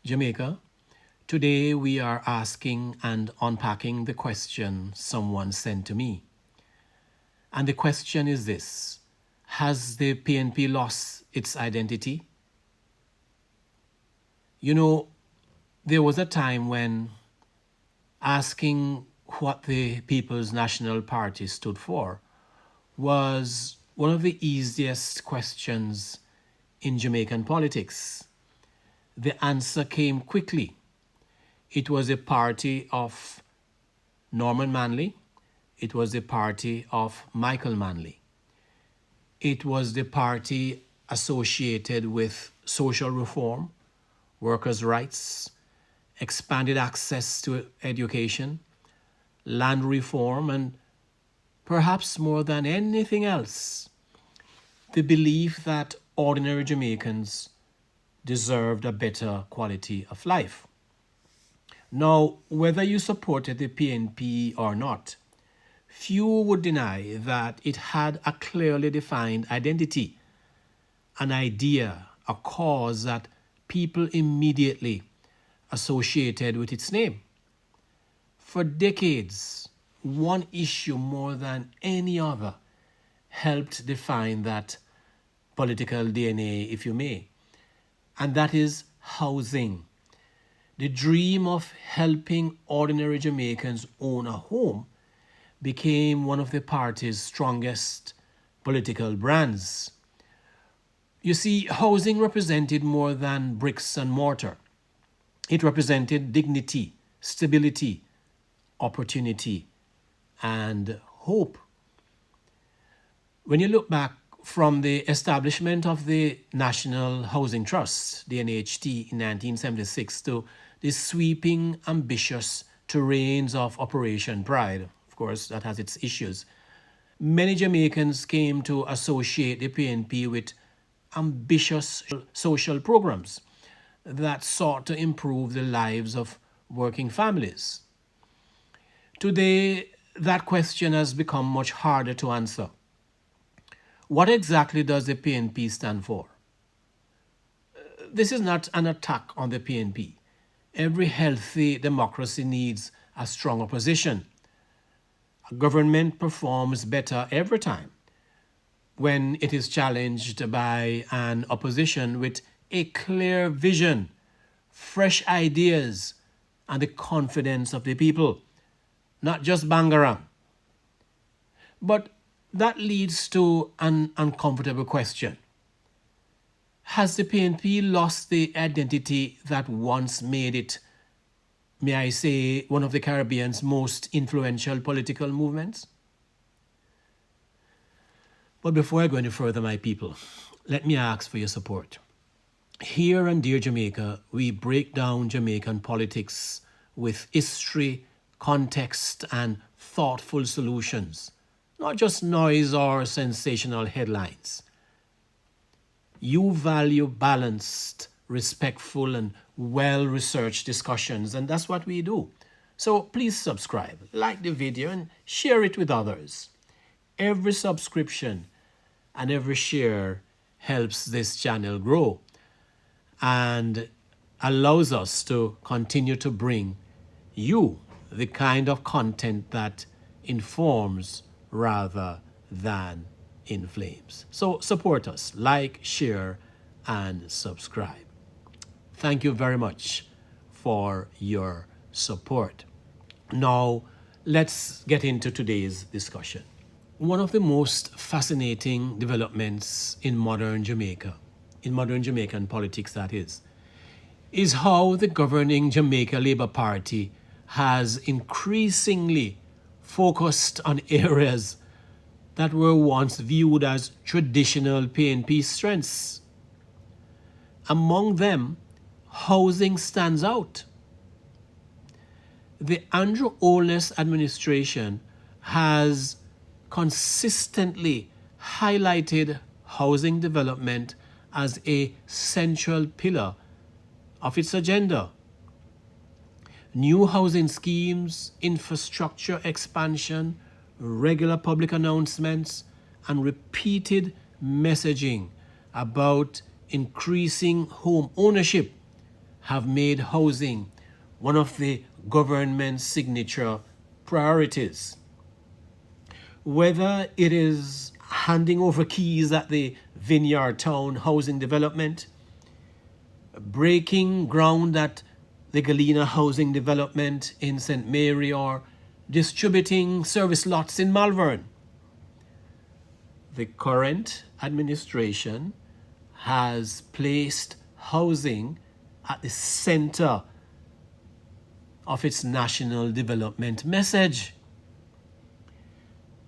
Jamaica. Today we are asking and unpacking the question someone sent to me. And the question is this: has the PNP lost its identity? You know, there was a time when asking what the People's National Party stood for was one of the easiest questions in Jamaican politics. The answer came quickly. It was a party of Norman Manley. It was the party of Michael Manley. It was the party associated with social reform, workers' rights, expanded access to education, land reform, and perhaps more than anything else, the belief that ordinary Jamaicans deserved a better quality of life. Now, whether you supported the PNP or not, few would deny that it had a clearly defined identity, an idea, a cause that people immediately associated with its name. For decades, one issue more than any other helped define that political DNA, if you may, and that is housing. The dream of helping ordinary Jamaicans own a home became one of the party's strongest political brands. You see, housing represented more than bricks and mortar. It represented dignity, stability, opportunity, and hope. When you look back from the establishment of the National Housing Trust, the NHT, in 1976 to the sweeping, ambitious terrains of Operation Pride, of course, that has its issues, many Jamaicans came to associate the PNP with ambitious social programs that sought to improve the lives of working families. Today, that question has become much harder to answer. What exactly does the PNP stand for? This is not an attack on the PNP. Every healthy democracy needs a strong opposition. A government performs better every time when it is challenged by an opposition with a clear vision, fresh ideas, and the confidence of the people, not just bangarang. But that leads to an uncomfortable question. Has the PNP lost the identity that once made it, may I say, one of the Caribbean's most influential political movements? But before I go any further, my people, let me ask for your support. Here on Dear Jamaica, we break down Jamaican politics with history, context, and thoughtful solutions, not just noise or sensational headlines. You value balanced, respectful, and well-researched discussions, and that's what we do. So please subscribe, like the video, and share it with others. Every subscription and every share helps this channel grow and allows us to continue to bring you the kind of content that informs rather than inflames. So support us, like, share, and subscribe. Thank you very much for your support. Now, let's get into today's discussion. One of the most fascinating developments in modern Jamaica, in modern Jamaican politics that is how the governing Jamaica Labour Party has increasingly focused on areas that were once viewed as traditional PNP strengths. Among them, housing stands out. The Andrew Holness administration has consistently highlighted housing development as a central pillar of its agenda. New housing schemes, infrastructure expansion, regular public announcements, and repeated messaging about increasing home ownership have made housing one of the government's signature priorities. Whether it is handing over keys at the Vineyard Town housing development, breaking ground at the Galena housing development in St. Mary, or distributing service lots in Malvern, the current administration has placed housing at the center of its national development message.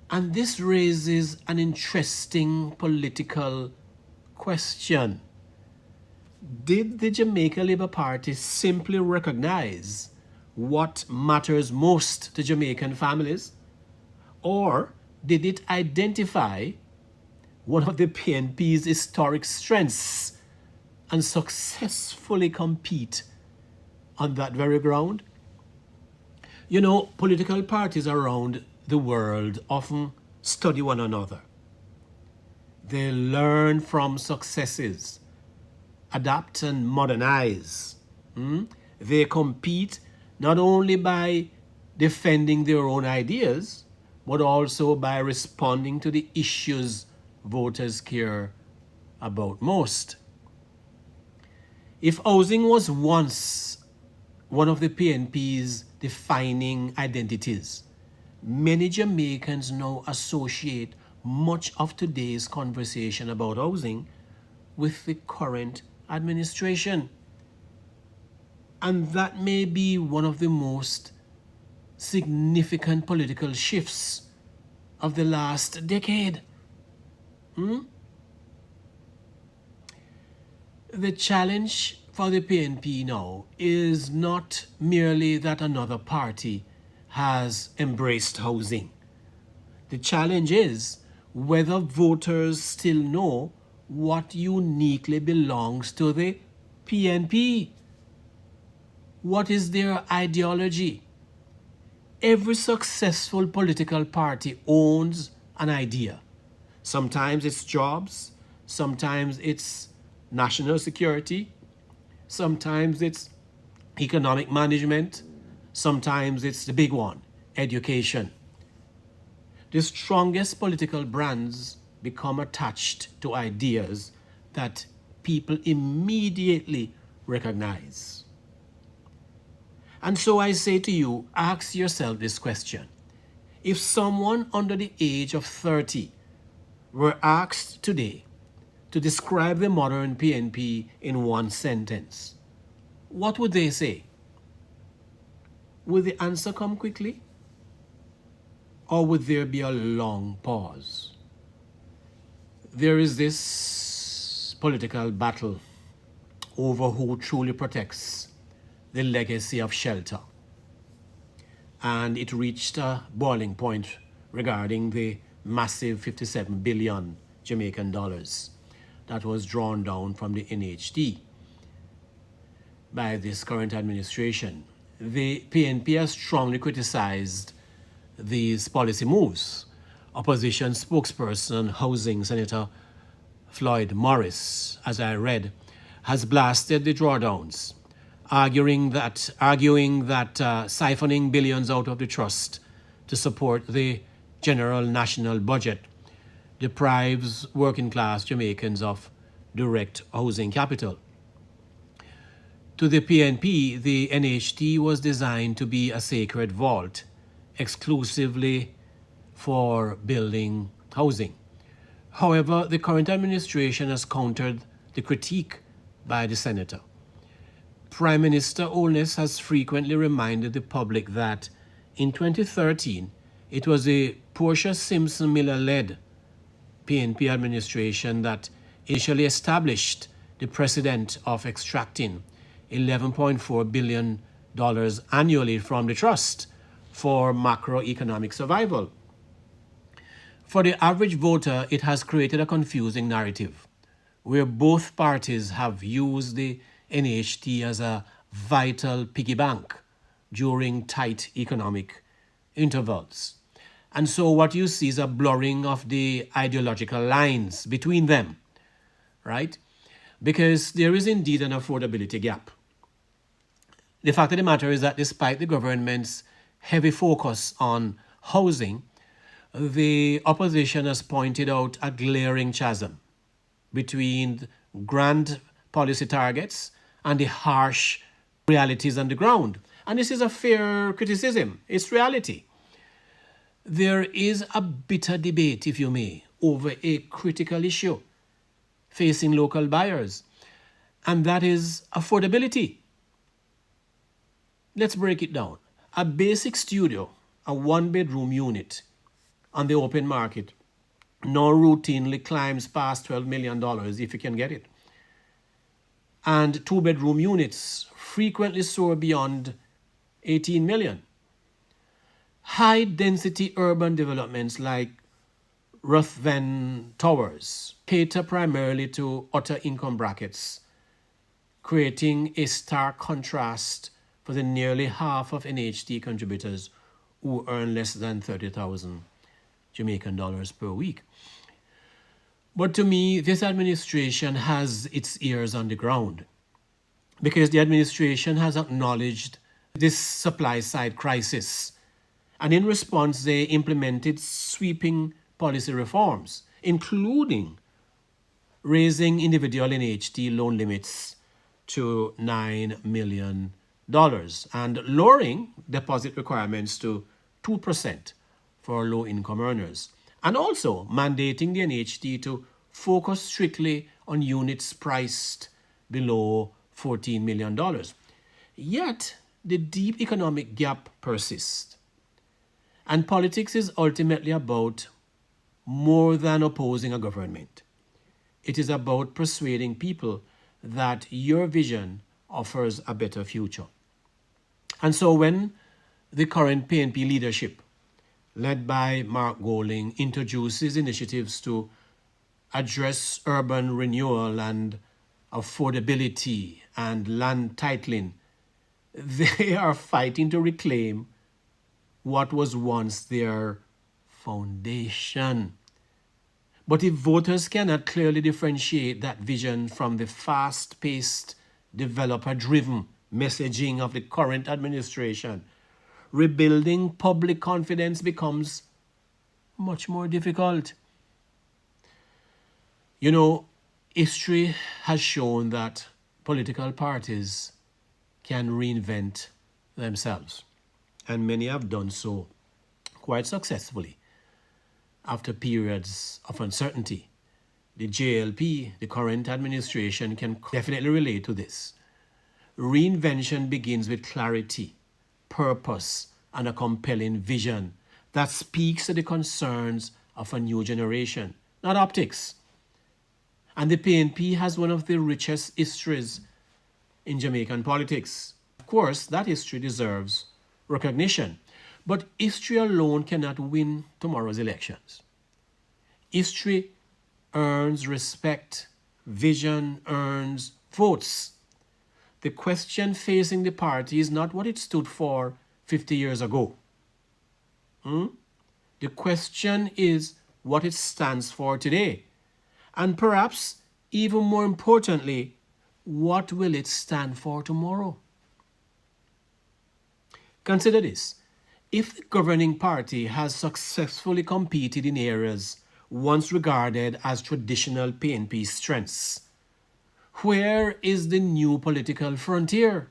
And this raises an interesting political question. Did the Jamaica Labour Party simply recognize what matters most to Jamaican families? Or did it identify one of the PNP's historic strengths and successfully compete on that very ground? You know, political parties around the world often study one another. They learn from successes, adapt and modernize. They compete not only by defending their own ideas, but also by responding to the issues voters care about most. If housing was once one of the PNP's defining identities, many Jamaicans now associate much of today's conversation about housing with the current administration. And that may be one of the most significant political shifts of the last decade. The challenge for the PNP now is not merely that another party has embraced housing. The challenge is whether voters still know what uniquely belongs to the PNP. What is their ideology? Every successful political party owns an idea. Sometimes it's jobs, sometimes it's national security, sometimes it's economic management, sometimes it's the big one, education. The strongest political brands become attached to ideas that people immediately recognize. And so I say to you, ask yourself this question. If someone under the age of 30 were asked today to describe the modern PNP in one sentence, what would they say? Will the answer come quickly? Or would there be a long pause? There is this political battle over who truly protects the legacy of shelter. And it reached a boiling point regarding the massive 57 billion Jamaican dollars that was drawn down from the NHD by this current administration. The PNP has strongly criticized these policy moves. Opposition spokesperson, Housing Senator Floyd Morris, as I read, has blasted the drawdowns, arguing that siphoning billions out of the trust to support the general national budget deprives working class Jamaicans of direct housing capital. To the PNP, the NHD was designed to be a sacred vault exclusively for building housing. However, the current administration has countered the critique by the senator. Prime Minister Holness has frequently reminded the public that in 2013, it was a Portia Simpson Miller-led PNP administration that initially established the precedent of extracting $11.4 billion annually from the trust for macroeconomic survival. For the average voter, it has created a confusing narrative where both parties have used the NHT as a vital piggy bank during tight economic intervals. And so what you see is a blurring of the ideological lines between them, right? Because there is indeed an affordability gap. The fact of the matter is that despite the government's heavy focus on housing, the opposition has pointed out a glaring chasm between grand policy targets and the harsh realities on the ground. And this is a fair criticism. It's reality. There is a bitter debate, if you may, over a critical issue facing local buyers, and that is affordability. Let's break it down. A basic studio, a one-bedroom unit on the open market, now routinely climbs past $12 million if you can get it. And two-bedroom units frequently soar beyond 18 million. High-density urban developments like Ruthven Towers cater primarily to upper income brackets, creating a stark contrast for the nearly half of NHT contributors who earn less than 30,000 Jamaican dollars per week. But to me, this administration has its ears on the ground because the administration has acknowledged this supply side crisis. And in response, they implemented sweeping policy reforms, including raising individual NHT loan limits to $9 million and lowering deposit requirements to 2% for low-income earners, and also mandating the NHT to focus strictly on units priced below $14 million. Yet, the deep economic gap persists. And politics is ultimately about more than opposing a government. It is about persuading people that your vision offers a better future. And so when the current PNP leadership, led by Mark Golding, introduces initiatives to address urban renewal and affordability and land titling, they are fighting to reclaim what was once their foundation. But if voters cannot clearly differentiate that vision from the fast-paced, developer-driven messaging of the current administration, rebuilding public confidence becomes much more difficult. You know, history has shown that political parties can reinvent themselves, and many have done so quite successfully after periods of uncertainty. The JLP, the current administration, can definitely relate to this. Reinvention begins with clarity, purpose, and a compelling vision that speaks to the concerns of a new generation, not optics. And the PNP has one of the richest histories in Jamaican politics. Of course, that history deserves recognition, but history alone cannot win tomorrow's elections. History earns respect, vision earns votes. The question facing the party is not what it stood for 50 years ago. The question is what it stands for today. And perhaps, even more importantly, what will it stand for tomorrow? Consider this. If the governing party has successfully competed in areas once regarded as traditional PNP strengths, where is the new political frontier?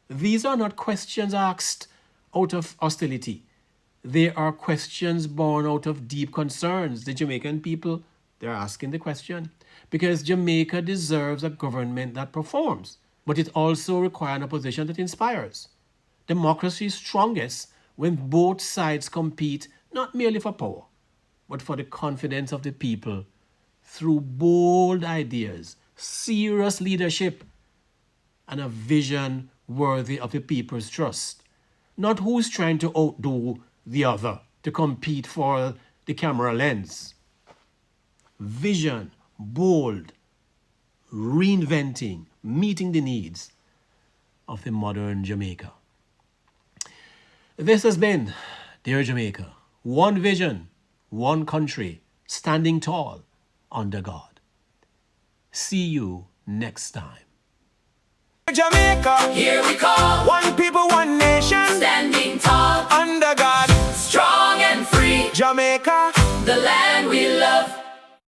These are not questions asked out of hostility. They are questions born out of deep concerns. The Jamaican people, they're asking the question because Jamaica deserves a government that performs, but it also requires an opposition that inspires. Democracy is strongest when both sides compete not merely for power, but for the confidence of the people through bold ideas, serious leadership, and a vision worthy of the people's trust. Not who's trying to outdo the other to compete for the camera lens. Vision, bold, reinventing, meeting the needs of the modern Jamaica. This has been Dear Jamaica. One vision, one country, standing tall under God. See you next time. Jamaica, here we call. One people, one nation, standing tall under God, strong and free. Jamaica, the land we love.